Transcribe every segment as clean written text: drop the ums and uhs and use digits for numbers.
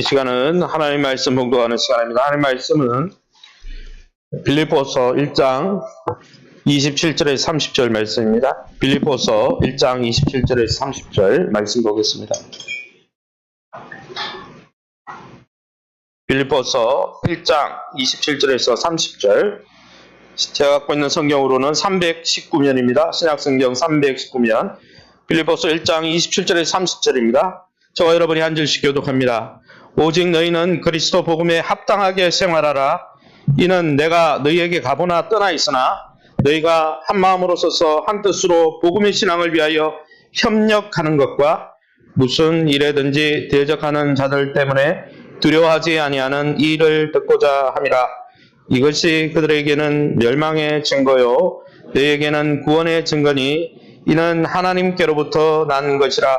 시간은 하나님의 말씀 봉독하는 시간입니다. 하나님의 말씀은 빌립보서 1장 27절에서 30절 말씀입니다. 빌립보서 1장 27절에서 30절 말씀 보겠습니다. 빌립보서 1장 27절에서 30절, 제가 갖고 있는 성경으로는 319면입니다. 신약성경 319면, 빌립보서 1장 27절에서 30절입니다. 저와 여러분이 한 절씩 교독합니다. 오직 너희는 그리스도 복음에 합당하게 생활하라. 이는 내가 너희에게 가보나 떠나 있으나 너희가 한 마음으로 서서 한 뜻으로 복음의 신앙을 위하여 협력하는 것과 무슨 일에든지 대적하는 자들 때문에 두려워하지 아니하는 이 일을 듣고자 함이라. 이것이 그들에게는 멸망의 증거요 너희에게는 구원의 증거니 이는 하나님께로부터 난 것이라.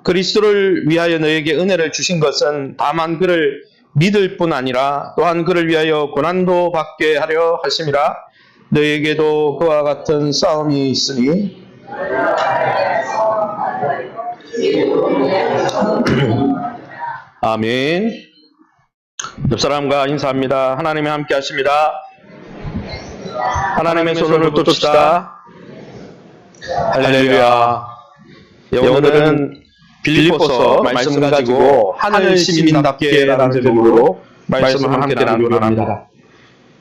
그리스도를 위하여 너희에게 은혜를 주신 것은 다만 그를 믿을 뿐 아니라 또한 그를 위하여 고난도 받게 하려 하심이라. 너희에게도 그와 같은 싸움이 있으니 아멘. 옆 사람과 인사합니다. 하나님이 함께 하십니다. 하나님의 손을 붙듭시다. 할렐루야. 오늘은 빌립보서 말씀 가지고 하늘 시민답게 라는 제목으로 말씀을 함께 나누기로 합니다.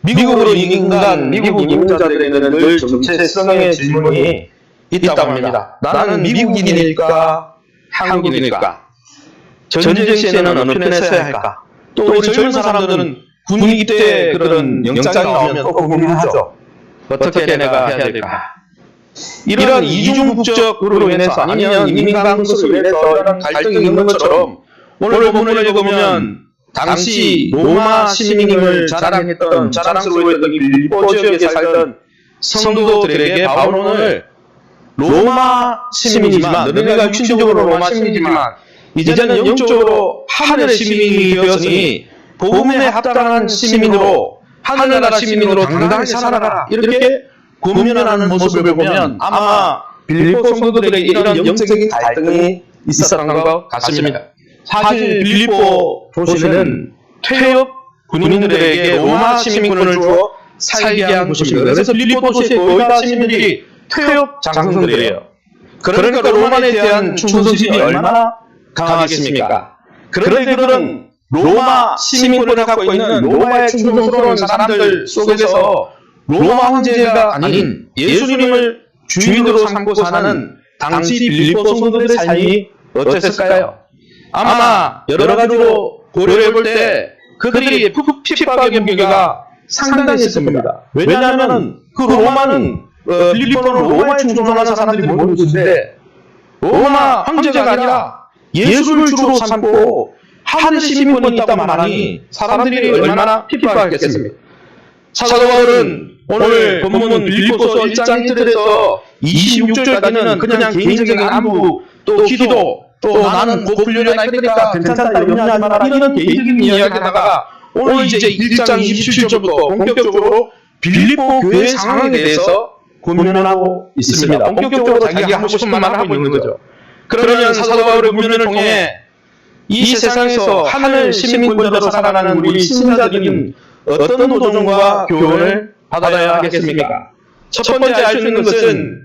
미국으로 미국 이민자들에게는 늘 정체성의 질문이 있다고 합니다. 나는 미국인일까 한국인일까? 전쟁 시에는 어느 편에 서야 할까? 또 우리 젊은 사람들은 군입 때 그런 영장이 나오면 또 고민하죠. 어떻게 내가 해야 될까? 이런 이중국적으로 인해서 아니면 이민강수로 인해서 이런 갈등이 있는 것처럼 오늘 본문을 읽으면 당시 로마 시민임을 자랑스러워했던 빌립보 지역에 살던 성도들에게 바울은 오늘 로마 시민이지만 너희가 육신적으로 로마 시민이지만 이제는 영적으로 하늘의 시민이 되었으니 복음에 합당한 시민으로 하늘나라 시민으로 당당히 살아가라. 이렇게 권면하는 모습을 보면 아마 빌립보 성도들에게 이런 영적인 갈등이 있었던 것 같습니다. 사실 빌립보 도시는 퇴역 군인들에게 로마 시민권을 주어 살게 한 곳입니다. 그래서 빌립보 도시의 거의 다 시민들이 퇴역 장성들이에요. 그러니까 로마에 대한 충성심이 얼마나 강하겠습니까? 그런데 그들은 로마 시민권을 갖고 있는 로마의 충성스러운 사람들 속에서 로마 황제가 아닌 예수님을 주인으로 삼고 사는 당시 빌립보 성도들의 삶이 어땠을까요? 아마 여러 가지로 고려해 볼 때 그들이 핍박의 무게가 상당했을 겁니다. 왜냐하면 그 로마는 빌립보는 로마에 충성하는 사람들이 모이는 곳인데 로마 황제가 아니라 예수를 주로 삼고 하늘 시민권이 있다고 하니 사람들이 얼마나 핍박했겠습니까? 사도 바울은 오늘 본문 빌립보서 1장 1절에서 26절까지는 그냥 개인적인 안부, 또 기도, 또 나는 곧 훈련할 테니까 괜찮다 염려하지 마라 이런 개인적인 이야기하다가 오늘 이제 1장 27절부터 본격적으로 빌립보 교회 상황에 대해서 고민하고 있습니다. 본격적으로 자기가 하고 싶은 말을 하고 있는 거죠. 그러면 사도 바울의 고민을 통해 이 세상에서 하늘 시민권자로 살아가는 우리 신자들은 어떤 도전과 교훈을 받아야 하겠습니까? 첫 번째 알 수 있는 것은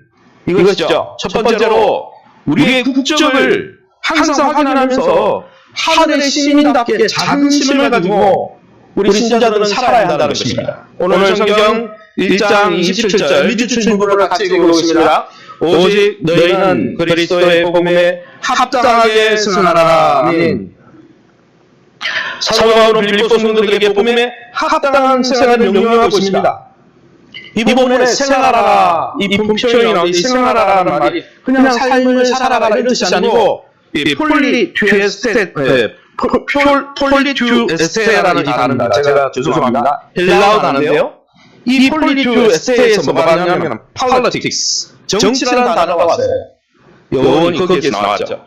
이것이죠. 첫 번째로 우리의 국적을 항상 확인하면서 하늘의 시민답게 자긍심을 가지고 우리 신자들은 살아야 한다는 것입니다. 오늘 성경 1장 27절 미주춘 신부를 같이 읽어보겠습니다. 오직 너희는 그리스도의 복음에 합당하게 승하라. 아멘. 사도 바울은 빌립보 성도들에게 복음에 합당한 생활을 명령하고 있습니다. 이 부분에 생활하라, 이 표현이 나오는 생활하라는 말이 그냥 삶을 살아가라 이런 뜻이 아니고 폴리투에스테라는 이 단어입니다. 제가 죄송합니다. 헬라어 단어인데요. 이 폴리투에스테에서 뭐가 나오냐면 politics, 정치라는 단어가 왔어요. 영원히 거기에서 나왔죠.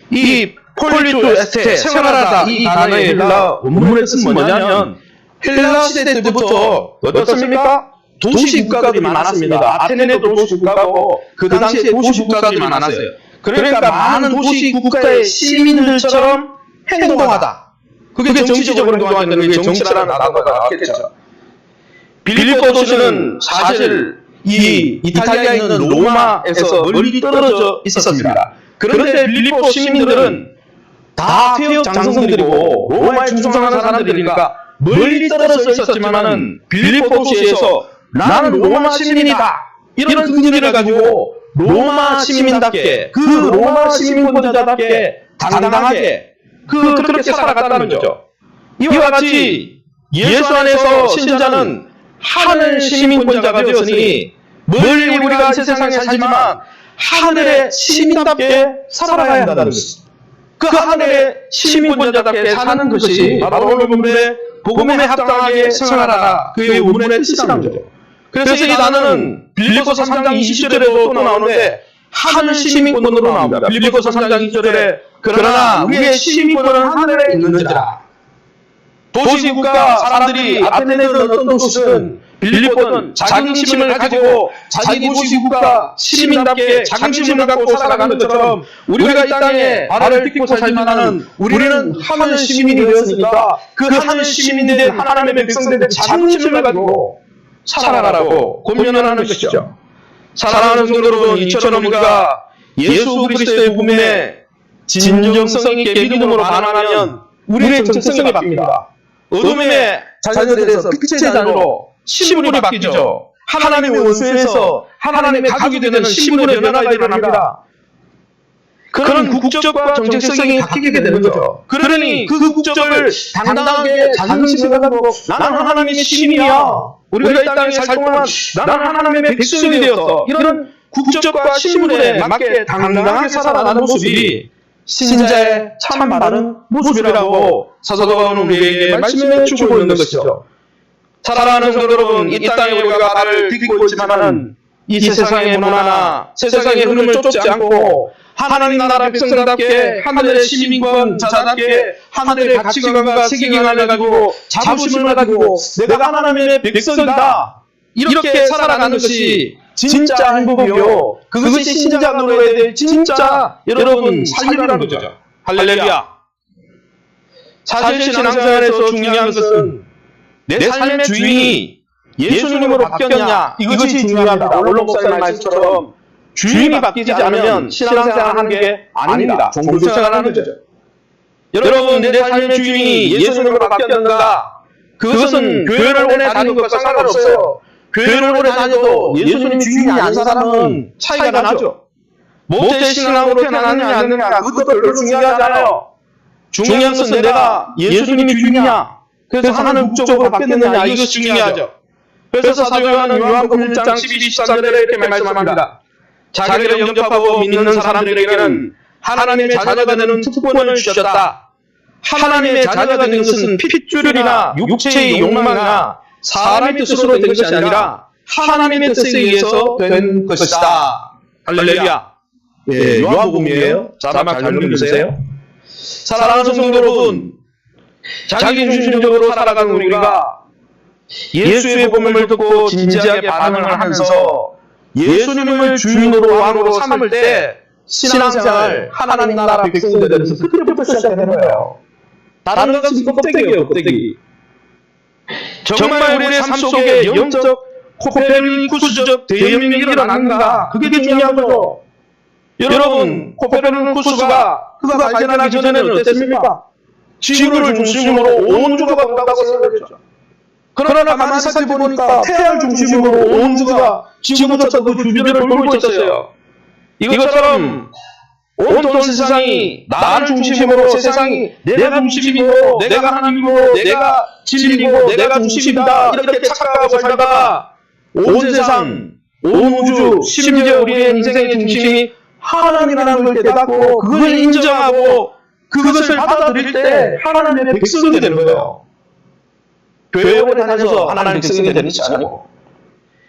이 폴리투에스테, 생활하다 이 단어의 헬라 원문의 뜻은 뭐냐면 헬라 시대 때부터 어떻습니까? 도시 국가들이 많았습니다. 아테네도 도시 국가고 그 당시에 도시 국가들이 많았어요. 그러니까 많은 도시 국가의 시민들처럼 행동하다. 그게 정치적으로 행동한다는 게 정치라는 단어가 나왔겠죠. 빌립보 도시는 사실 이 이탈리아에 있는 로마에서 멀리 떨어져 있었습니다. 그런데 빌립보 시민들은 다 퇴역 장성들이고 로마에 충성하는 사람들이니까 멀리 떨어져 있었지만은 빌립보 도시에서 나는 로마 시민이다 이런 의지를 가지고 로마 시민답게 그 로마 시민권자답게 당당하게 그렇게 살아갔다는 거죠. 이와 같이 예수 안에서 신자는 하늘 시민권자가 되었으니 멀리 우리가 세상에 살지만 하늘의 시민답게 살아가야 한다는 것입니다. 그 하늘의 시민권자답게 사는 것이 바로 오늘 본문의 복음에 합당하게 생활하라. 그의 원문의 뜻이라는 거죠. 그래서 이 단어는 빌립보서 3장 20절에도 또 나오는데 하늘 시민권으로 나옵니다. 빌립보서 3장 20절에 그러나 우리의 시민권은 하늘에 있는지라. 도시국가 사람들이 아테네든 어떤 도시든 빌립보는 자긍심을 가지고 자기 도시국가 시민답게 자긍심을 갖고 살아가는 것처럼 우리가 이 땅에 발을 딛고 살지만은 우리는 하늘 시민이 되었으니까 그 하늘 시민이 된 하나님의 백성된 자긍심을 가지고 살아가라고 권면을 하는 것이죠. 사랑하는 성도 여러분, 이처럼 우리가 예수 그리스도의 복음에 진정성 있게 믿음으로 반응하면 우리의 정체성이 바뀝니다. 어둠의 자녀들에서 빛의 자녀로 신분이 바뀌죠. 하나님의 원수에서 하나님의 가족이 되는 신분의 변화가 일어납니다. 그런 국적과 정체성이 바뀌게 되는 거죠. 그러니 그 국적을 당당하게 자긍심을 가지고 나는 하나님의 시민이야. 우리가 이 땅에 살 동안 나는 하나님의 백성이 되었어. 이런 국적과 신분에 맞게 당당하게 살아가는 모습이 신자의 참 바른 모습이라고 사도가 오늘 우리에게 말씀해 주고 있는 것이죠. 사랑하는 성도 여러분, 이 땅에 우리가 발을 딛고 있지만은 이 세상의 문화나 세상의 흐름을 쫓지 않고 하나님 나라 백성답게 하늘의 시민권 자답게 하늘의 가치관과 세계관을 가지고 자부심을 가지고 내가 하나님의 백성이다 이렇게 살아가는 것이 진짜 행복이요. 그것이 신자가 누려야 될 진짜 여러분 삶이라는 거죠. 할렐루야. 사실 신앙생활에서 중요한 것은 내 삶의 주인이 예수님으로 바뀌었냐 이것이 중요합니다. 오늘 목사님 말씀처럼 주인이 바뀌지 않으면 신앙생활 하는 게 아닙니다. 종교생활 하는 거죠. 여러분 내 삶의 주인이 예수님으로 바뀌었는가 그것은 교회를 오래 다니는 것과 상관없어요. 교회를 오래 다녀도 예수님이 주인이 아닌 사람은 차이가 나죠. 모태 신앙으로 태어났느냐 안 했느냐 그것도 별로 중요하지 않아요. 중요한 것은 내가 예수님이 주인이냐 그래서 하나님 국적으로 바뀌었느냐 이것이 중요하죠. 그래서 사도 요한은 요한복음 1장 12, 13절에 이렇게 말씀합니다. 자기를 영접하고 믿는 사람들에게는 하나님의 자녀가 되는 특권을 주셨다. 하나님의 자녀가 되는 것은 핏줄이나 육체의 욕망이나 사람의 뜻으로 된 것이 아니라 하나님의 뜻에 의해서 된 것이다. 할렐루야. 예, 요한복음이에요. 자막 잘 읽으세요. 사랑하는 성도 여러분, 자기 중심적으로 살아가는 우리가 예수의 복음을 듣고 진지하게 반응을 하면서 예수님을 주인으로 왕으로 삼을 때 신앙생활 하나님 나라 백성이 되면서 그때부터 시작되는 거예요. 다른 것은 껍데기예요, 껍데기. 정말 우리의 삶 속에 영적 코페르니쿠스적 대혁명이 일어났는가? 그게 중요한 거죠. 여러분, 코페르니쿠스가 그가 발견하기 전에는 어땠습니까? 지구를 중심으로 온 우주가 본다고 생각했죠. 그러나 가만히 살펴보니까 태양을 중심으로 온 우주가 지구조차 그 주변을 돌고 있었어요. 이것처럼 온통 세상이 나를 중심으로 세상이 내가 중심이고 내가 하나님이고 내가 진리고 내가 중심이다 이렇게 착각하고 살다가 온 세상, 온 우주, 심지어 우리의 인생의 중심이 하나님이라는 걸 깨닫고 그걸 인정하고 그것을 받아들일 때 하나님의 백성이 되는 거예요. 교회 오래 다녀서 하나님의 백성이 되는 것이 아니고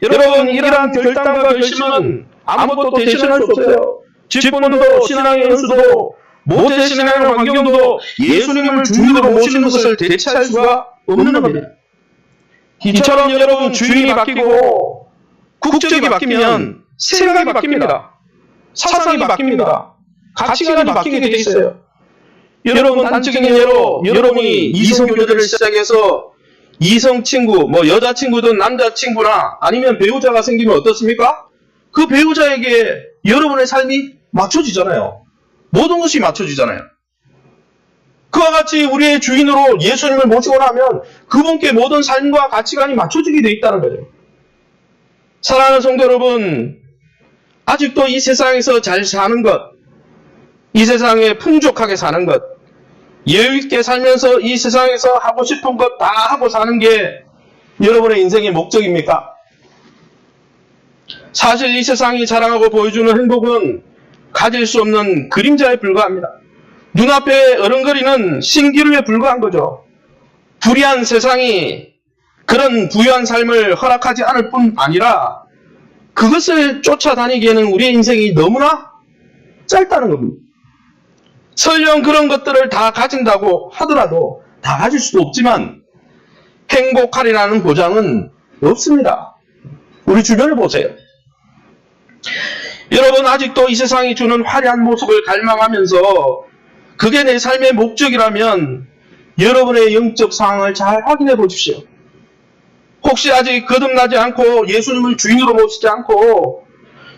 여러분 이러한 결단과 결심은 아무것도 대신할 수 없어요. 직분도 신앙의 연수도 모태 신앙의 환경도 예수님을 주인으로 모시는 것을 대체할 수가 없는 겁니다. 이처럼 여러분 주인이 바뀌고 국적이 바뀌면 생각이 바뀝니다. 사상이 바뀝니다. 가치관이 바뀌게 돼 있어요. 여러분 단적인 예로 여러분이 이성교제를 시작해서 이성 친구, 뭐 여자친구든 남자친구나 아니면 배우자가 생기면 어떻습니까? 그 배우자에게 여러분의 삶이 맞춰지잖아요. 모든 것이 맞춰지잖아요. 그와 같이 우리의 주인으로 예수님을 모시고 나면 그분께 모든 삶과 가치관이 맞춰지게 되어 있다는 거죠. 사랑하는 성도 여러분, 아직도 이 세상에서 잘 사는 것, 이 세상에 풍족하게 사는 것, 여유있게 살면서 이 세상에서 하고 싶은 것 다 하고 사는 게 여러분의 인생의 목적입니까? 사실 이 세상이 자랑하고 보여주는 행복은 가질 수 없는 그림자에 불과합니다. 눈앞에 어른거리는 신기루에 불과한 거죠. 불의한 세상이 그런 부유한 삶을 허락하지 않을 뿐 아니라 그것을 쫓아다니기에는 우리의 인생이 너무나 짧다는 겁니다. 설령 그런 것들을 다 가진다고 하더라도 다 가질 수도 없지만 행복하리라는 보장은 없습니다. 우리 주변을 보세요. 여러분 아직도 이 세상이 주는 화려한 모습을 갈망하면서 그게 내 삶의 목적이라면 여러분의 영적 상황을 잘 확인해 보십시오. 혹시 아직 거듭나지 않고 예수님을 주인으로 모시지 않고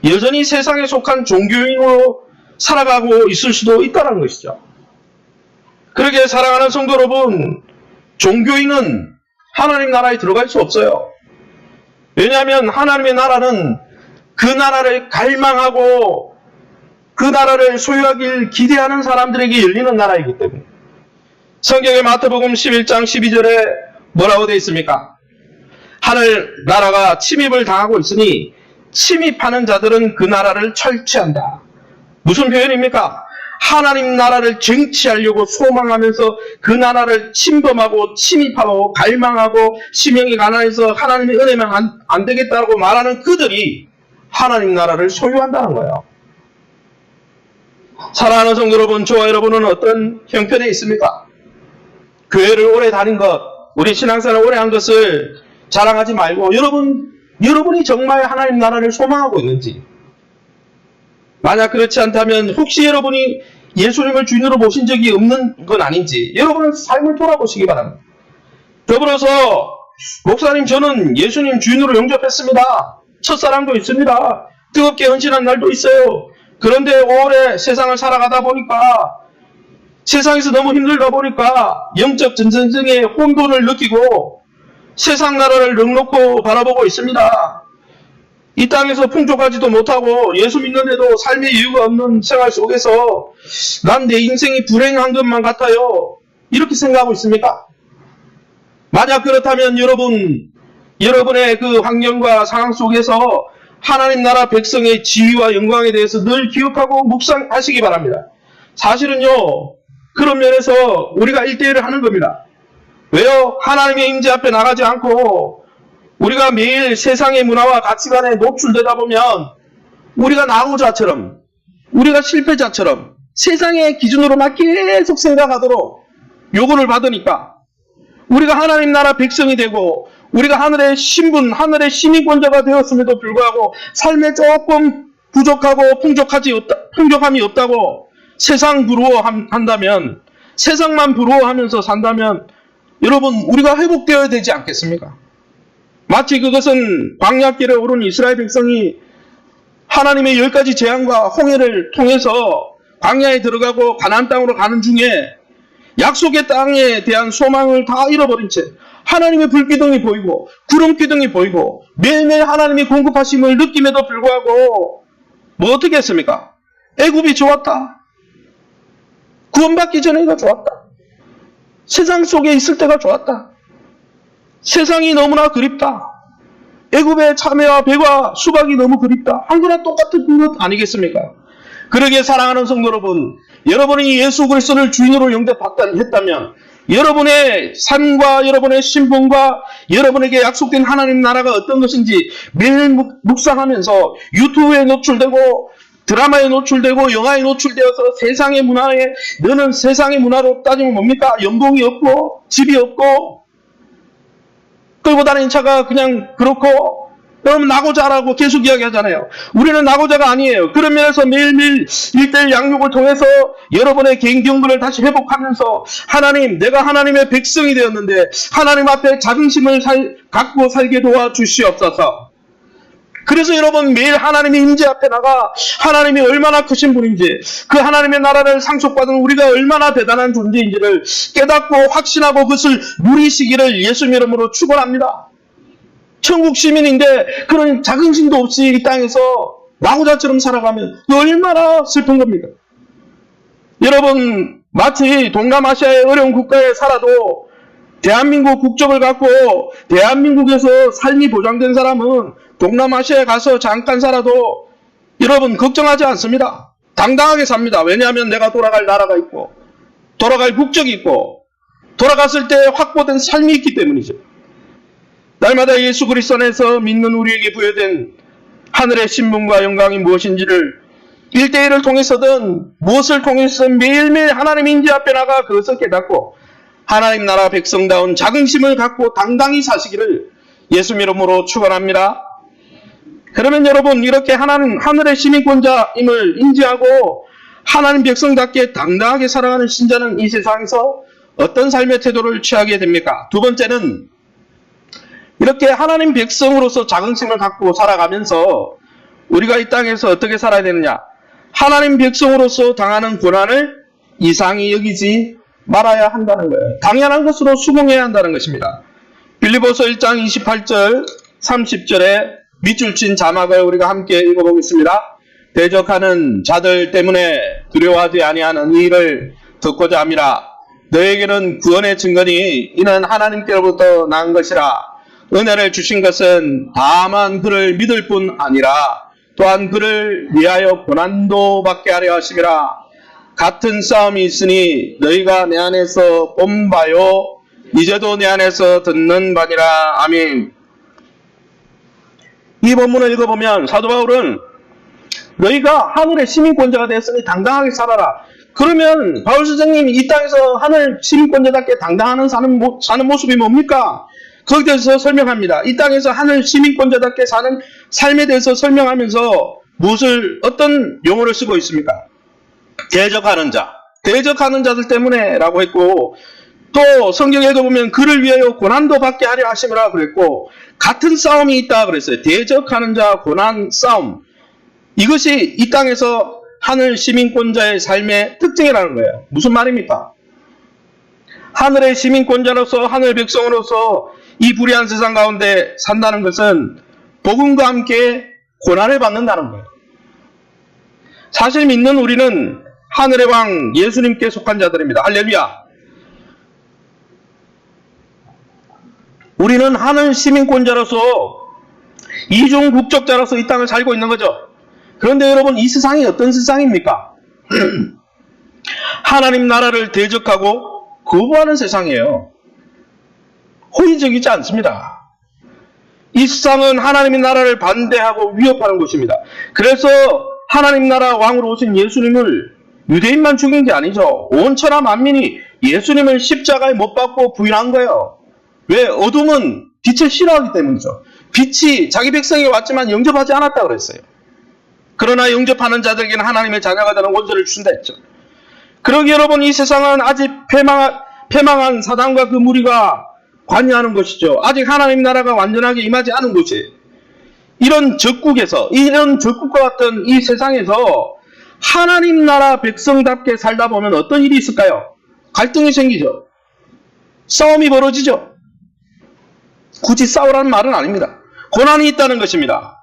여전히 세상에 속한 종교인으로 살아가고 있을 수도 있다는 것이죠. 그러게 사랑하는 성도 여러분, 종교인은 하나님 나라에 들어갈 수 없어요. 왜냐하면 하나님의 나라는 그 나라를 갈망하고 그 나라를 소유하길 기대하는 사람들에게 열리는 나라이기 때문에. 성경의 마태복음 11장 12절에 뭐라고 되어 있습니까? 하늘 나라가 침입을 당하고 있으니 침입하는 자들은 그 나라를 철취한다. 무슨 표현입니까? 하나님 나라를 쟁취하려고 소망하면서 그 나라를 침범하고 침입하고 갈망하고 심령이 가난해서 하나님의 은혜만 안 되겠다고 말하는 그들이 하나님 나라를 소유한다는 거예요. 사랑하는 성도 여러분, 저와 여러분은 어떤 형편에 있습니까? 교회를 오래 다닌 것, 우리 신앙생활을 오래 한 것을 자랑하지 말고 여러분이 정말 하나님 나라를 소망하고 있는지, 만약 그렇지 않다면 혹시 여러분이 예수님을 주인으로 모신 적이 없는 건 아닌지 여러분은 삶을 돌아보시기 바랍니다. 더불어서 목사님 저는 예수님 주인으로 영접했습니다. 첫사랑도 있습니다. 뜨겁게 헌신한 날도 있어요. 그런데 오래 세상을 살아가다 보니까 세상에서 너무 힘들다 보니까 영적 전쟁의 혼돈을 느끼고 세상 나라를 넉넉히 바라보고 있습니다. 이 땅에서 풍족하지도 못하고 예수 믿는데도 삶의 이유가 없는 생활 속에서 난 내 인생이 불행한 것만 같아요. 이렇게 생각하고 있습니까? 만약 그렇다면 여러분의 그 환경과 상황 속에서 하나님 나라 백성의 지위와 영광에 대해서 늘 기억하고 묵상하시기 바랍니다. 사실은요, 그런 면에서 우리가 1대1을 하는 겁니다. 왜요? 하나님의 임재 앞에 나가지 않고 우리가 매일 세상의 문화와 가치관에 노출되다 보면 우리가 나고자처럼, 우리가 실패자처럼 세상의 기준으로만 계속 생각하도록 요구를 받으니까 우리가 하나님 나라 백성이 되고 우리가 하늘의 신분, 하늘의 시민권자가 되었음에도 불구하고 삶에 조금 부족하고 풍족함이 없다고 세상 부러워한다면, 세상만 부러워하면서 산다면 여러분 우리가 회복되어야 되지 않겠습니까? 마치 그것은 광야길에 오른 이스라엘 백성이 하나님의 10가지 재앙과 홍해를 통해서 광야에 들어가고 가나안 땅으로 가는 중에 약속의 땅에 대한 소망을 다 잃어버린 채 하나님의 불기둥이 보이고 구름기둥이 보이고 매일매일 하나님이 공급하심을 느낌에도 불구하고 뭐 어떻게 했습니까? 애굽이 좋았다. 구원받기 전에가 좋았다. 세상 속에 있을 때가 좋았다. 세상이 너무나 그립다. 애굽의 참외와 배와 수박이 너무 그립다. 한 거나 똑같은 것 아니겠습니까? 그러기에 사랑하는 성도 여러분, 여러분이 예수 그리스도를 주인으로 영접했다면 여러분의 삶과 여러분의 신분과 여러분에게 약속된 하나님 나라가 어떤 것인지 매일 묵상하면서 유튜브에 노출되고 드라마에 노출되고 영화에 노출되어서 세상의 문화에, 너는 세상의 문화로 따지면 뭡니까? 연봉이 없고 집이 없고 끌고 다니는 차가 그냥 그렇고 여러분 나고자라고 계속 이야기하잖아요. 우리는 나고자가 아니에요. 그런 면에서 매일매일 1:1 양육을 통해서 여러분의 개인 경건을 다시 회복하면서 하나님, 내가 하나님의 백성이 되었는데 하나님 앞에 자긍심을 갖고 살게 도와주시옵소서. 그래서 여러분 매일 하나님의 임재 앞에 나가 하나님이 얼마나 크신 분인지, 그 하나님의 나라를 상속받은 우리가 얼마나 대단한 존재인지를 깨닫고 확신하고 그것을 누리시기를 예수님 이름으로 축원합니다. 천국 시민인데 그런 자긍심도 없이 이 땅에서 나고자처럼 살아가면 얼마나 슬픈 겁니까? 여러분 마치 동남아시아의 어려운 국가에 살아도 대한민국 국적을 갖고 대한민국에서 삶이 보장된 사람은 동남아시아에 가서 잠깐 살아도 여러분 걱정하지 않습니다. 당당하게 삽니다. 왜냐하면 내가 돌아갈 나라가 있고 돌아갈 국적이 있고 돌아갔을 때 확보된 삶이 있기 때문이죠. 날마다 예수 그리스도 안에서 믿는 우리에게 부여된 하늘의 신분과 영광이 무엇인지를 1:1을 통해서든 무엇을 통해서든 매일매일 하나님 임재 앞에 나가 그것을 깨닫고 하나님 나라 백성다운 자긍심을 갖고 당당히 사시기를 예수 이름으로 축원합니다. 그러면 여러분 이렇게 하늘의 시민권자임을 인지하고 하나님 백성답게 당당하게 살아가는 신자는 이 세상에서 어떤 삶의 태도를 취하게 됩니까? 두 번째는 이렇게 하나님 백성으로서 자긍심을 갖고 살아가면서 우리가 이 땅에서 어떻게 살아야 되느냐? 하나님 백성으로서 당하는 고난을 이상히 여기지 말아야 한다는 거예요. 당연한 것으로 수긍해야 한다는 것입니다. 빌립보서 1장 28절 30절에 밑줄 친 자막을 우리가 함께 읽어보겠습니다. 대적하는 자들 때문에 두려워하지 아니하는 이 일을 듣고자 함이라. 너에게는 구원의 증거니 이는 하나님께로부터 난 것이라. 은혜를 주신 것은 다만 그를 믿을 뿐 아니라 또한 그를 위하여 고난도 받게 하려 하심이라. 같은 싸움이 있으니 너희가 내 안에서 본 바요 이제도 내 안에서 듣는 바니라. 아멘. 이 본문을 읽어보면 사도 바울은 너희가 하늘의 시민권자가 되었으니 당당하게 살아라. 그러면 바울 선생님이 이 땅에서 하늘 시민권자답게 당당한 사는 모습이 뭡니까? 거기에 대해서 설명합니다. 이 땅에서 하늘 시민권자답게 사는 삶에 대해서 설명하면서 어떤 용어를 쓰고 있습니까? 대적하는 자, 대적하는 자들 때문에 라고 했고, 또 성경에도 보면 그를 위하여 고난도 받게 하려 하심이라 그랬고, 같은 싸움이 있다 그랬어요. 대적하는 자, 고난, 싸움. 이것이 이 땅에서 하늘 시민권자의 삶의 특징이라는 거예요. 무슨 말입니까? 하늘의 시민권자로서 하늘 백성으로서 이 불의한 세상 가운데 산다는 것은 복음과 함께 고난을 받는다는 거예요. 사실 믿는 우리는 하늘의 왕 예수님께 속한 자들입니다. 할렐루야. 우리는 하늘 시민권자로서 이중 국적자로서 이 땅을 살고 있는 거죠. 그런데 여러분 이 세상이 어떤 세상입니까? 하나님 나라를 대적하고 거부하는 세상이에요. 호의적이지 않습니다. 이 세상은 하나님의 나라를 반대하고 위협하는 곳입니다. 그래서 하나님 나라 왕으로 오신 예수님을 유대인만 죽인 게 아니죠. 온 천하 만민이 예수님을 십자가에 못 박고 부인한 거예요. 왜? 어둠은 빛을 싫어하기 때문이죠. 빛이 자기 백성이 왔지만 영접하지 않았다고 그랬어요. 그러나 영접하는 자들에게는 하나님의 자녀가 되는 원소를 주신다 했죠. 그러기 여러분 이 세상은 아직 패망한 사단과 그 무리가 관여하는 것이죠. 아직 하나님 나라가 완전하게 임하지 않은 곳이 이런 적국과 같은 이 세상에서 하나님 나라 백성답게 살다 보면 어떤 일이 있을까요? 갈등이 생기죠. 싸움이 벌어지죠. 굳이 싸우라는 말은 아닙니다. 고난이 있다는 것입니다.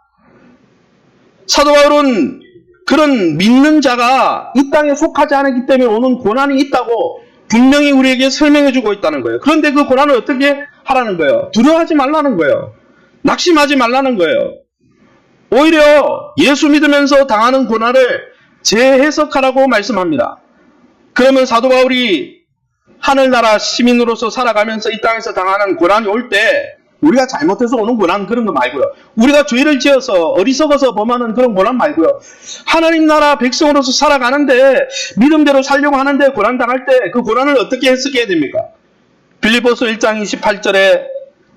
사도 바울은 그런 믿는 자가 이 땅에 속하지 않았기 때문에 오는 고난이 있다고 분명히 우리에게 설명해주고 있다는 거예요. 그런데 그 고난을 어떻게 하라는 거예요? 두려워하지 말라는 거예요. 낙심하지 말라는 거예요. 오히려 예수 믿으면서 당하는 고난을 재해석하라고 말씀합니다. 그러면 사도 바울이 하늘나라 시민으로서 살아가면서 이 땅에서 당하는 고난이 올 때 우리가 잘못해서 오는 고난 그런 거 말고요. 우리가 죄를 지어서 어리석어서 범하는 그런 고난 말고요. 하나님 나라 백성으로서 살아가는데 믿음대로 살려고 하는데 고난 당할 때 그 고난을 어떻게 해석해야 됩니까? 빌립보서 1장 28절에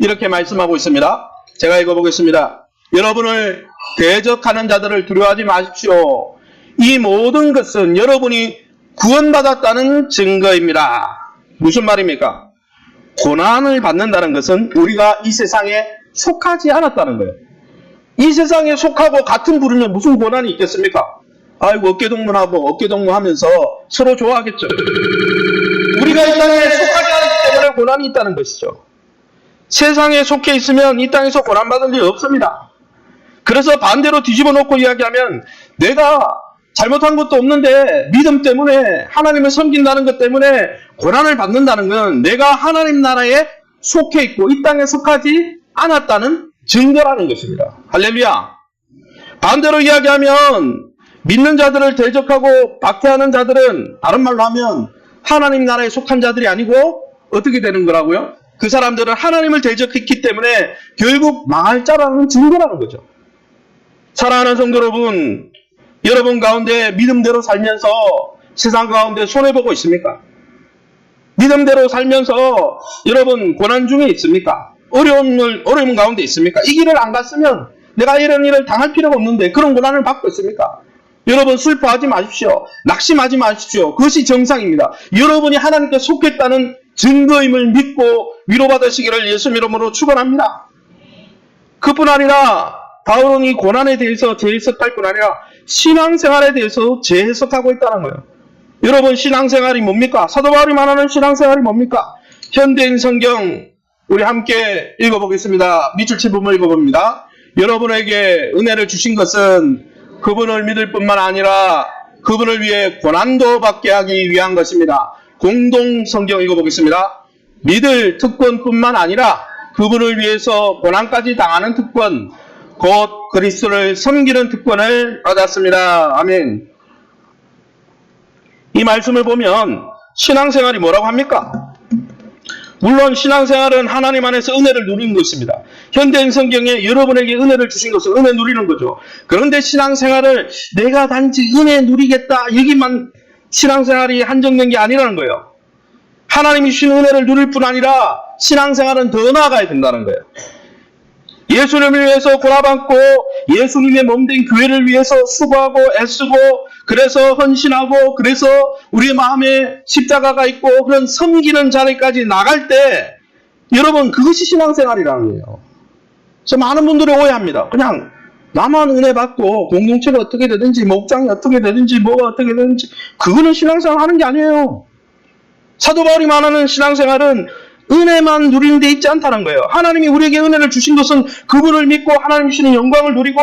이렇게 말씀하고 있습니다. 제가 읽어보겠습니다. 여러분을 대적하는 자들을 두려워하지 마십시오. 이 모든 것은 여러분이 구원받았다는 증거입니다. 무슨 말입니까? 고난을 받는다는 것은 우리가 이 세상에 속하지 않았다는 거예요. 이 세상에 속하고 같은 부르면 무슨 고난이 있겠습니까? 아이고 어깨동무하고 어깨동무하면서 서로 좋아하겠죠. 우리가 이 땅에 속하지 않았기 때문에 고난이 있다는 것이죠. 세상에 속해 있으면 이 땅에서 고난받을 일이 없습니다. 그래서 반대로 뒤집어 놓고 이야기하면 내가 잘못한 것도 없는데 믿음 때문에 하나님을 섬긴다는 것 때문에 고난을 받는다는 건 내가 하나님 나라에 속해 있고 이 땅에 속하지 않았다는 증거라는 것입니다. 할렐루야. 반대로 이야기하면 믿는 자들을 대적하고 박해하는 자들은 다른 말로 하면 하나님 나라에 속한 자들이 아니고 어떻게 되는 거라고요? 그 사람들은 하나님을 대적했기 때문에 결국 망할 자라는 증거라는 거죠. 사랑하는 성도 여러분, 여러분 가운데 믿음대로 살면서 세상 가운데 손해보고 있습니까? 믿음대로 살면서 여러분 고난 중에 있습니까? 어려움 가운데 있습니까? 이 길을 안 갔으면 내가 이런 일을 당할 필요가 없는데 그런 고난을 받고 있습니까? 여러분 슬퍼하지 마십시오. 낙심하지 마십시오. 그것이 정상입니다. 여러분이 하나님께 속했다는 증거임을 믿고 위로받으시기를 예수 이름으로 축원합니다. 그뿐 아니라 바울은 이 고난에 대해서 재해석할 뿐 아니라 신앙생활에 대해서 재해석하고 있다는 거예요. 여러분 신앙생활이 뭡니까? 사도 바울이 말하는 신앙생활이 뭡니까? 현대인 성경 우리 함께 읽어보겠습니다. 밑줄 칠부분 읽어봅니다. 여러분에게 은혜를 주신 것은 그분을 믿을 뿐만 아니라 그분을 위해 고난도 받게 하기 위한 것입니다. 공동 성경 읽어보겠습니다. 믿을 특권뿐만 아니라 그분을 위해서 고난까지 당하는 특권, 곧 그리스도를 섬기는 특권을 받았습니다. 아멘. 이 말씀을 보면 신앙생활이 뭐라고 합니까? 물론 신앙생활은 하나님 안에서 은혜를 누리는 것입니다. 현대인 성경에 여러분에게 은혜를 주신 것은 은혜 누리는 거죠. 그런데 신앙생활을 내가 단지 은혜 누리겠다 여기만 신앙생활이 한정된 게 아니라는 거예요. 하나님이 주신 은혜를 누릴 뿐 아니라 신앙생활은 더 나아가야 된다는 거예요. 예수님을 위해서 고난받고 예수님의 몸된 교회를 위해서 수고하고 애쓰고 그래서 헌신하고 그래서 우리의 마음에 십자가가 있고 그런 섬기는 자리까지 나갈 때 여러분 그것이 신앙생활이라는 거예요. 그래서 많은 분들이 오해합니다. 그냥 나만 은혜 받고 공동체가 어떻게 되든지 목장이 어떻게 되든지 뭐가 어떻게 되든지 그거는 신앙생활 하는 게 아니에요. 사도 바울이 말하는 신앙생활은 은혜만 누리는 데 있지 않다는 거예요. 하나님이 우리에게 은혜를 주신 것은 그분을 믿고 하나님 주시는 영광을 누리고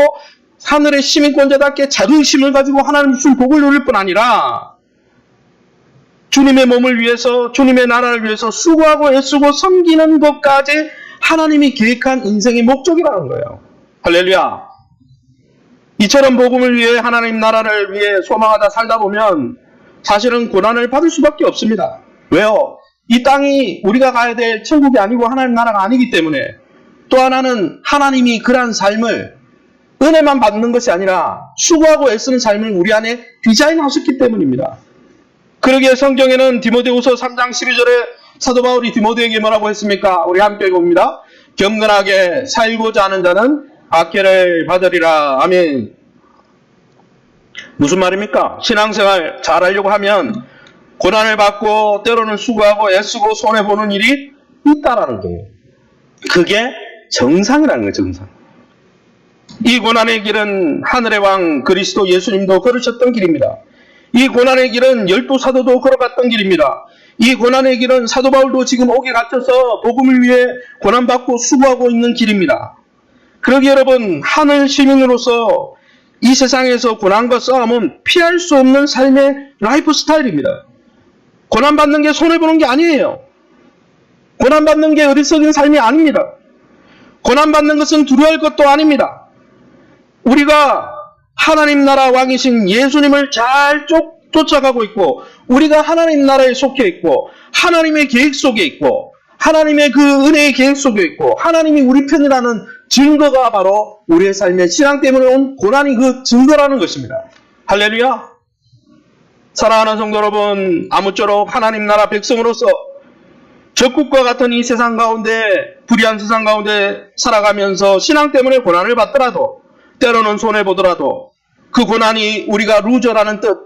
하늘의 시민권자답게 자긍심을 가지고 하나님 주신 복을 누릴 뿐 아니라 주님의 몸을 위해서 주님의 나라를 위해서 수고하고 애쓰고 섬기는 것까지 하나님이 계획한 인생의 목적이라는 거예요. 할렐루야. 이처럼 복음을 위해 하나님 나라를 위해 소망하다 살다 보면 사실은 고난을 받을 수밖에 없습니다. 왜요? 이 땅이 우리가 가야 될 천국이 아니고 하나님 나라가 아니기 때문에 또 하나는 하나님이 그러한 삶을 은혜만 받는 것이 아니라 수고하고 애쓰는 삶을 우리 안에 디자인하셨기 때문입니다. 그러기에 성경에는 디모데후서 3장 12절에 사도 바울이 디모데에게 뭐라고 했습니까? 우리 함께 읽어봅니다. 경건하게 살고자 하는 자는 박해를 받으리라. 아멘. 무슨 말입니까? 신앙생활 잘하려고 하면 고난을 받고 때로는 수고하고 애쓰고 손해보는 일이 있다라는 거예요. 그게 정상이라는 거예요. 정상. 이 고난의 길은 하늘의 왕 그리스도 예수님도 걸으셨던 길입니다. 이 고난의 길은 12사도도 걸어갔던 길입니다. 이 고난의 길은 사도 바울도 지금 옥에 갇혀서 복음을 위해 고난받고 수고하고 있는 길입니다. 그러기에 여러분 하늘 시민으로서 이 세상에서 고난과 싸움은 피할 수 없는 삶의 라이프 스타일입니다. 고난받는 게 손해보는 게 아니에요. 고난받는 게 어리석은 삶이 아닙니다. 고난받는 것은 두려워할 것도 아닙니다. 우리가 하나님 나라 왕이신 예수님을 잘 쫓아가고 있고 우리가 하나님 나라에 속해 있고 하나님의 계획 속에 있고 하나님의 그 은혜의 계획 속에 있고 하나님이 우리 편이라는 증거가 바로 우리의 삶의 신앙 때문에 온 고난이 그 증거라는 것입니다. 할렐루야. 사랑하는 성도 여러분, 아무쪼록 하나님 나라 백성으로서 적국과 같은 이 세상 가운데, 불의한 세상 가운데 살아가면서 신앙 때문에 고난을 받더라도, 때로는 손해보더라도 그 고난이 우리가 루저라는 뜻,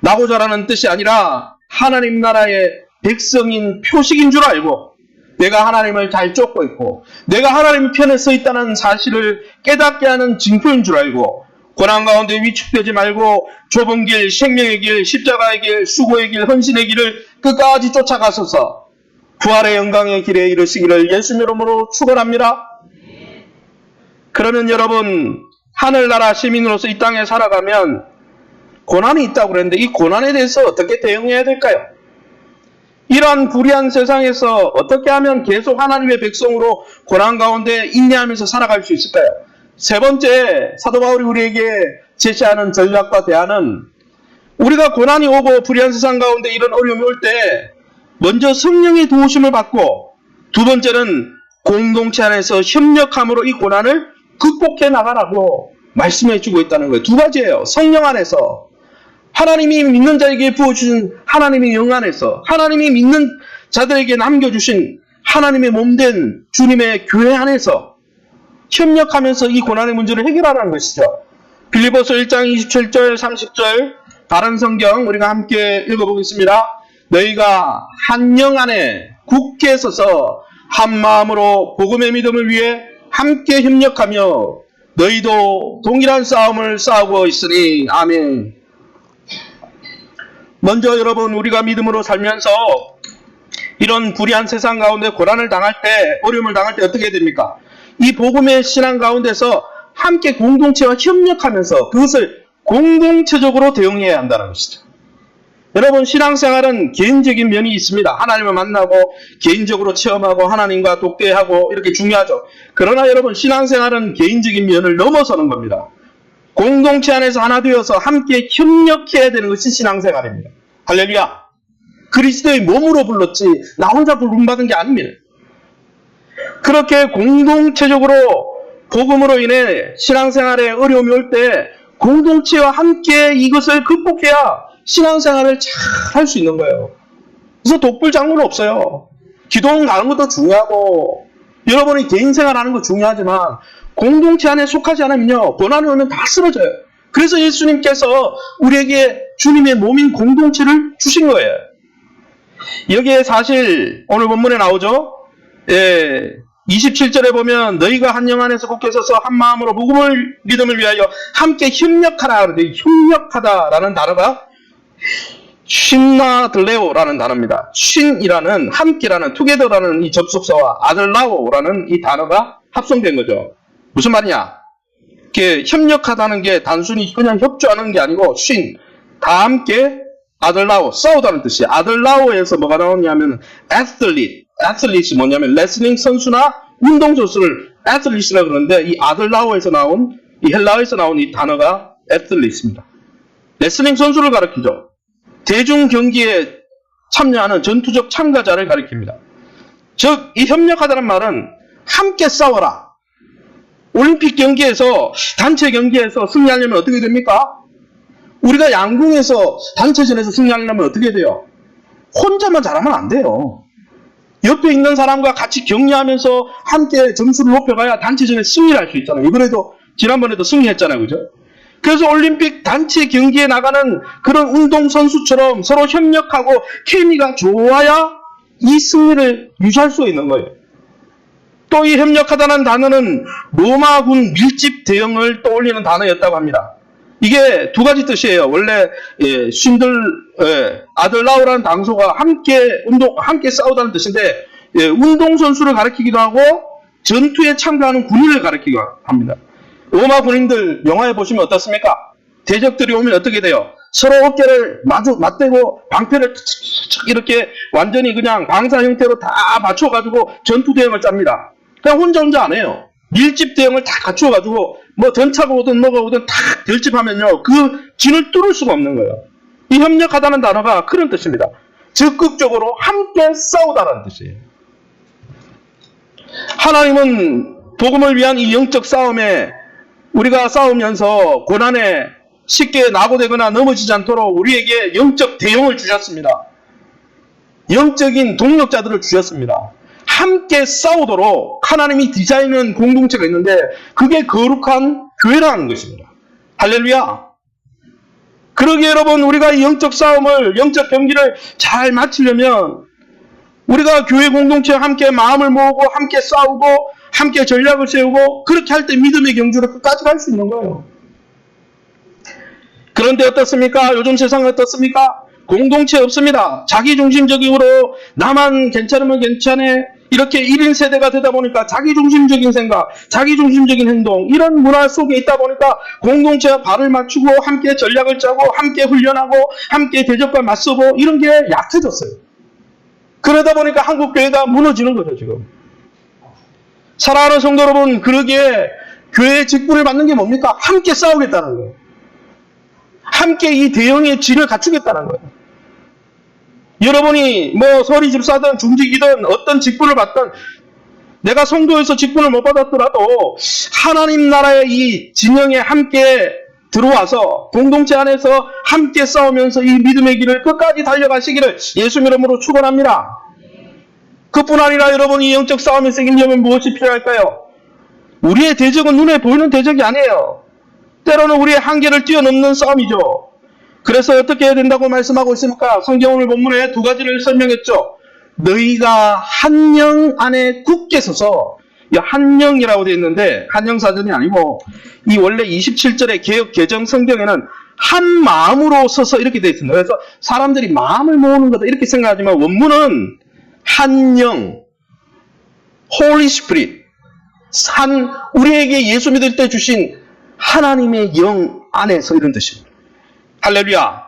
나고자라는 뜻이 아니라 하나님 나라의 백성인 표식인 줄 알고 내가 하나님을 잘 쫓고 있고 내가 하나님 편에 서 있다는 사실을 깨닫게 하는 징표인 줄 알고 고난 가운데 위축되지 말고 좁은 길, 생명의 길, 십자가의 길, 수고의 길, 헌신의 길을 끝까지 쫓아가셔서 부활의 영광의 길에 이르시기를 예수님 이름으로 축원합니다. 그러면 여러분, 하늘나라 시민으로서 이 땅에 살아가면 고난이 있다고 그랬는데 이 고난에 대해서 어떻게 대응해야 될까요? 이러한 불의한 세상에서 어떻게 하면 계속 하나님의 백성으로 고난 가운데 인내하면서 살아갈 수 있을까요? 세 번째, 사도 바울이 우리에게 제시하는 전략과 대안은 우리가 고난이 오고 불의한 세상 가운데 이런 어려움이 올 때 먼저 성령의 도우심을 받고 두 번째는 공동체 안에서 협력함으로 이 고난을 극복해 나가라고 말씀해 주고 있다는 거예요. 두 가지예요. 성령 안에서 하나님이 믿는 자에게 부어주신 하나님의 영 안에서 하나님이 믿는 자들에게 남겨주신 하나님의 몸된 주님의 교회 안에서 협력하면서 이 고난의 문제를 해결하라는 것이죠. 빌립보서 1장 27절 30절 다른 성경 우리가 함께 읽어보겠습니다. 너희가 한 영 안에 굳게 서서 한 마음으로 복음의 믿음을 위해 함께 협력하며 너희도 동일한 싸움을 싸우고 있으니 아멘. 먼저 여러분, 우리가 믿음으로 살면서 이런 불의한 세상 가운데 고난을 당할 때, 어려움을 당할 때 어떻게 됩니까? 이 복음의 신앙 가운데서 함께 공동체와 협력하면서 그것을 공동체적으로 대응해야 한다는 것이죠. 여러분, 신앙생활은 개인적인 면이 있습니다. 하나님을 만나고 개인적으로 체험하고 하나님과 독대하고 이렇게 중요하죠. 그러나 여러분, 신앙생활은 개인적인 면을 넘어서는 겁니다. 공동체 안에서 하나 되어서 함께 협력해야 되는 것이 신앙생활입니다. 할렐루야. 그리스도의 몸으로 불렀지 나 혼자 부름받은 게 아닙니다. 그렇게 공동체적으로 복음으로 인해 신앙생활에 어려움이 올 때 공동체와 함께 이것을 극복해야 신앙생활을 잘 할 수 있는 거예요. 그래서 독불장군은 없어요. 기도원 가는 것도 중요하고 여러분이 개인생활 하는 거 중요하지만 공동체 안에 속하지 않으면요, 고난이 오면 다 쓰러져요. 그래서 예수님께서 우리에게 주님의 몸인 공동체를 주신 거예요. 여기에 사실 오늘 본문에 나오죠. 27절에 보면 너희가 한 영 안에서 굳게 서서 한 마음으로 복음을 믿음을 위하여 함께 협력하라. 그런데 협력하다라는 단어가 신나들레오라는 단어입니다. 신이라는 함께라는 투게더라는 이 접속사와 아들라오라는 이 단어가 합성된 거죠. 무슨 말이냐? 이렇게 협력하다는 게 단순히 그냥 협조하는 게 아니고 다 함께 아들라오, 싸우다는 뜻이에요. 아들라오에서 뭐가 나오냐면 애슬릿이 뭐냐면 레슬링 선수나 운동선수를 애슬릿이라고 그러는데 이 아들라오에서 나온 이 헬라어에서 나온 이 단어가 애슬릿입니다. 레슬링 선수를 가리키죠. 대중 경기에 참여하는 전투적 참가자를 가리킵니다. 즉, 이 협력하다는 말은 함께 싸워라. 올림픽 경기에서 단체 경기에서 승리하려면 어떻게 됩니까? 우리가 양궁에서 단체전에서 승리하려면 어떻게 돼요? 혼자만 잘하면 안 돼요. 옆에 있는 사람과 같이 격려하면서 함께 점수를 높여가야 단체전에 승리를 할 수 있잖아요. 이번에도 지난번에도 승리했잖아요. 그죠? 그래서 올림픽 단체 경기에 나가는 그런 운동선수처럼 서로 협력하고 케미가 좋아야 이 승리를 유지할 수 있는 거예요. 또 이 협력하다는 단어는 로마군 밀집 대응을 떠올리는 단어였다고 합니다. 이게 두 가지 뜻이에요. 원래 아들라오라는 단소가 함께 싸우다는 뜻인데 운동선수를 가리키기도 하고 전투에 참가하는 군인을 가리키기도 합니다. 로마 군인들 영화에 보시면 어떻습니까? 대적들이 오면 어떻게 돼요? 서로 어깨를 맞대고 방패를 이렇게 완전히 그냥 방사 형태로 다 맞춰가지고 전투 대응을 짭니다. 그냥 혼자 안 해요. 밀집 대응을 다 갖춰가지고 뭐 전차가 오든 뭐가 오든 다 결집하면요, 그 진을 뚫을 수가 없는 거예요. 이 협력하다는 단어가 그런 뜻입니다. 적극적으로 함께 싸우다라는 뜻이에요. 하나님은 복음을 위한 이 영적 싸움에 우리가 싸우면서 고난에 쉽게 낙오되거나 넘어지지 않도록 우리에게 영적 대용을 주셨습니다. 영적인 동력자들을 주셨습니다. 함께 싸우도록 하나님이 디자인한 공동체가 있는데 그게 거룩한 교회라는 것입니다. 할렐루야. 그러기에 여러분 우리가 이 영적 싸움을, 영적 경기를 잘 마치려면 우리가 교회 공동체와 함께 마음을 모으고 함께 싸우고 함께 전략을 세우고 그렇게 할 때 믿음의 경주를 끝까지 갈 수 있는 거예요. 그런데 어떻습니까? 요즘 세상은 어떻습니까? 공동체 없습니다. 자기중심적으로 나만 괜찮으면 괜찮네. 이렇게 1인 세대가 되다 보니까 자기중심적인 생각, 자기중심적인 행동 이런 문화 속에 있다 보니까 공동체와 발을 맞추고 함께 전략을 짜고 함께 훈련하고 함께 대적과 맞서고 이런 게 약해졌어요. 그러다 보니까 한국 교회가 무너지는 거죠 지금. 사랑하는 성도 여러분, 그러기에 교회의 직분을 받는 게 뭡니까? 함께 싸우겠다는 거예요. 함께 이 대형의 질을 갖추겠다는 거예요. 여러분이 뭐 서리 집사든 중직이든 어떤 직분을 받든 내가 성도에서 직분을 못 받았더라도 하나님 나라의 이 진영에 함께 들어와서 공동체 안에서 함께 싸우면서 이 믿음의 길을 끝까지 달려가시기를 예수 이름으로 축원합니다. 그뿐 아니라 여러분이 영적 싸움에서 이기려면 무엇이 필요할까요? 우리의 대적은 눈에 보이는 대적이 아니에요. 때로는 우리의 한계를 뛰어넘는 싸움이죠. 그래서 어떻게 해야 된다고 말씀하고 있습니까? 성경 오늘 본문에 두 가지를 설명했죠. 너희가 한 영 안에 굳게 서서, 한 영이라고 되어 있는데 한영사전이 아니고 이 원래 27절의 개역 개정 성경에는 한 마음으로 서서 이렇게 되어 있습니다. 그래서 사람들이 마음을 모으는 거다 이렇게 생각하지만 원문은 한 영, Holy Spirit, 우리에게 예수 믿을 때 주신 하나님의 영 안에서 이런 뜻입니다. 할렐루야.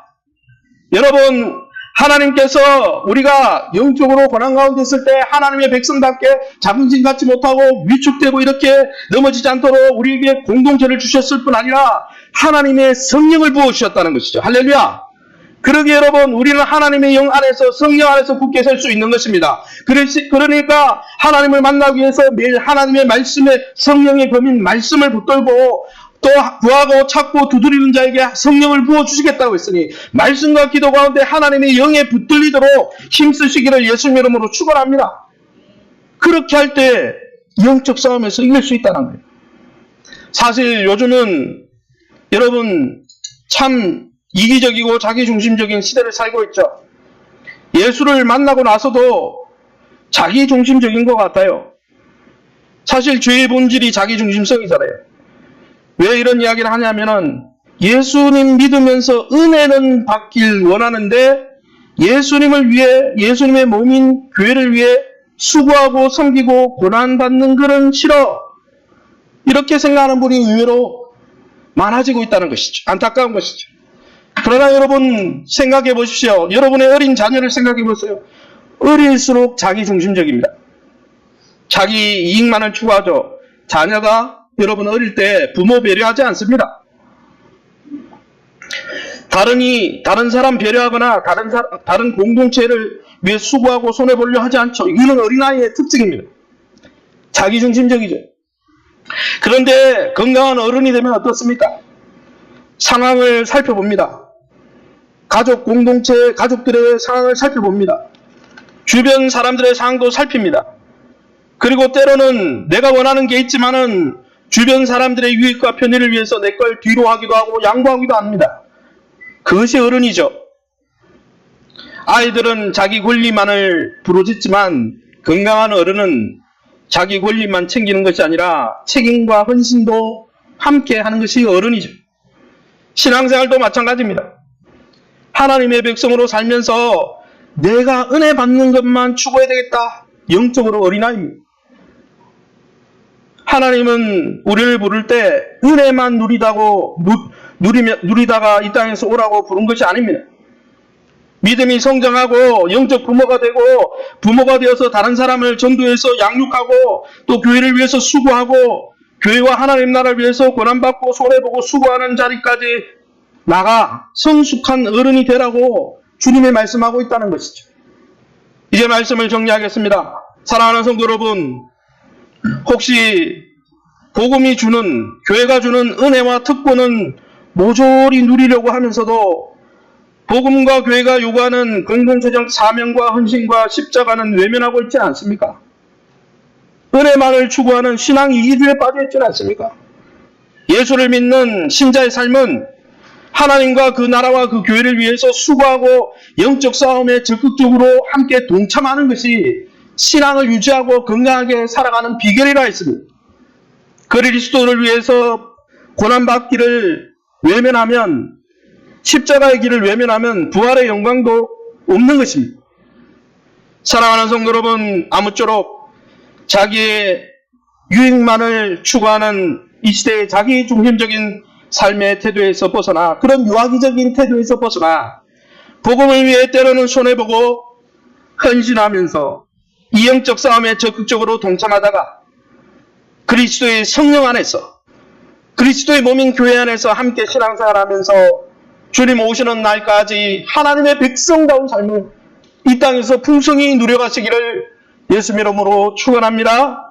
여러분, 하나님께서 우리가 영적으로 고난 가운데 있을 때 하나님의 백성답게 자긍심 갖지 못하고 위축되고 이렇게 넘어지지 않도록 우리에게 공동체를 주셨을 뿐 아니라 하나님의 성령을 부어주셨다는 것이죠. 할렐루야. 그러기에 여러분, 우리는 하나님의 영 안에서, 성령 안에서 굳게 설 수 있는 것입니다. 그러니까 하나님을 만나기 위해서 매일 하나님의 말씀에 성령의 검인 말씀을 붙들고 또 구하고 찾고 두드리는 자에게 성령을 부어주시겠다고 했으니 말씀과 기도 가운데 하나님의 영에 붙들리도록 힘쓰시기를 예수님 이름으로 축원합니다. 그렇게 할 때 영적 싸움에서 이길 수 있다는 거예요. 사실 요즘은 여러분 참 이기적이고 자기중심적인 시대를 살고 있죠. 예수를 만나고 나서도 자기중심적인 것 같아요. 사실 죄의 본질이 자기중심성이잖아요. 왜 이런 이야기를 하냐면은 예수님 믿으면서 은혜는 받길 원하는데 예수님을 위해, 예수님의 몸인 교회를 위해 수고하고 섬기고 고난받는 것은 싫어. 이렇게 생각하는 분이 의외로 많아지고 있다는 것이죠. 안타까운 것이죠. 그러나 여러분 생각해 보십시오. 여러분의 어린 자녀를 생각해 보세요. 어릴수록 자기중심적입니다. 자기 이익만을 추구하죠. 자녀가 여러분 어릴 때 부모 배려하지 않습니다. 다른 사람 배려하거나 다른 공동체를 위해 수고하고 손해보려 하지 않죠. 이거는 어린아이의 특징입니다. 자기중심적이죠. 그런데 건강한 어른이 되면 어떻습니까? 상황을 살펴봅니다. 가족 공동체, 가족들의 상황을 살펴봅니다. 주변 사람들의 상황도 살핍니다. 그리고 때로는 내가 원하는 게 있지만은 주변 사람들의 유익과 편의를 위해서 내 걸 뒤로 하기도 하고 양보하기도 합니다. 그것이 어른이죠. 아이들은 자기 권리만을 부르짖지만 건강한 어른은 자기 권리만 챙기는 것이 아니라 책임과 헌신도 함께 하는 것이 어른이죠. 신앙생활도 마찬가지입니다. 하나님의 백성으로 살면서 내가 은혜 받는 것만 추구해야 되겠다. 영적으로 어린아이입니다. 하나님은 우리를 부를 때 은혜만 누리다가 이 땅에서 오라고 부른 것이 아닙니다. 믿음이 성장하고 영적 부모가 되고 부모가 되어서 다른 사람을 전도해서 양육하고 또 교회를 위해서 수고하고 교회와 하나님 나라를 위해서 고난받고 손해보고 수고하는 자리까지 나가 성숙한 어른이 되라고 주님이 말씀하고 있다는 것이죠. 이제 말씀을 정리하겠습니다. 사랑하는 성도 여러분, 혹시 복음이 주는, 교회가 주는 은혜와 특권은 모조리 누리려고 하면서도 복음과 교회가 요구하는 공동체적 사명과 헌신과 십자가는 외면하고 있지 않습니까? 은혜만을 추구하는 신앙 이기주의에 빠져 있지는 않습니까? 예수를 믿는 신자의 삶은 하나님과 그 나라와 그 교회를 위해서 수고하고 영적 싸움에 적극적으로 함께 동참하는 것이 신앙을 유지하고 건강하게 살아가는 비결이라 했습니다. 그리스도를 위해서 고난받기를 외면하면, 십자가의 길을 외면하면 부활의 영광도 없는 것입니다. 사랑하는 성도 여러분, 아무쪼록 자기의 유익만을 추구하는 이 시대의 자기 중심적인 삶의 태도에서 벗어나, 그런 유아기적인 태도에서 벗어나 복음을 위해 때로는 손해보고 헌신하면서 이 영적 싸움에 적극적으로 동참하다가 그리스도의 성령 안에서, 그리스도의 몸인 교회 안에서 함께 신앙생활하면서 주님 오시는 날까지 하나님의 백성다운 삶을 이 땅에서 풍성히 누려가시기를 예수 이름으로 축원합니다.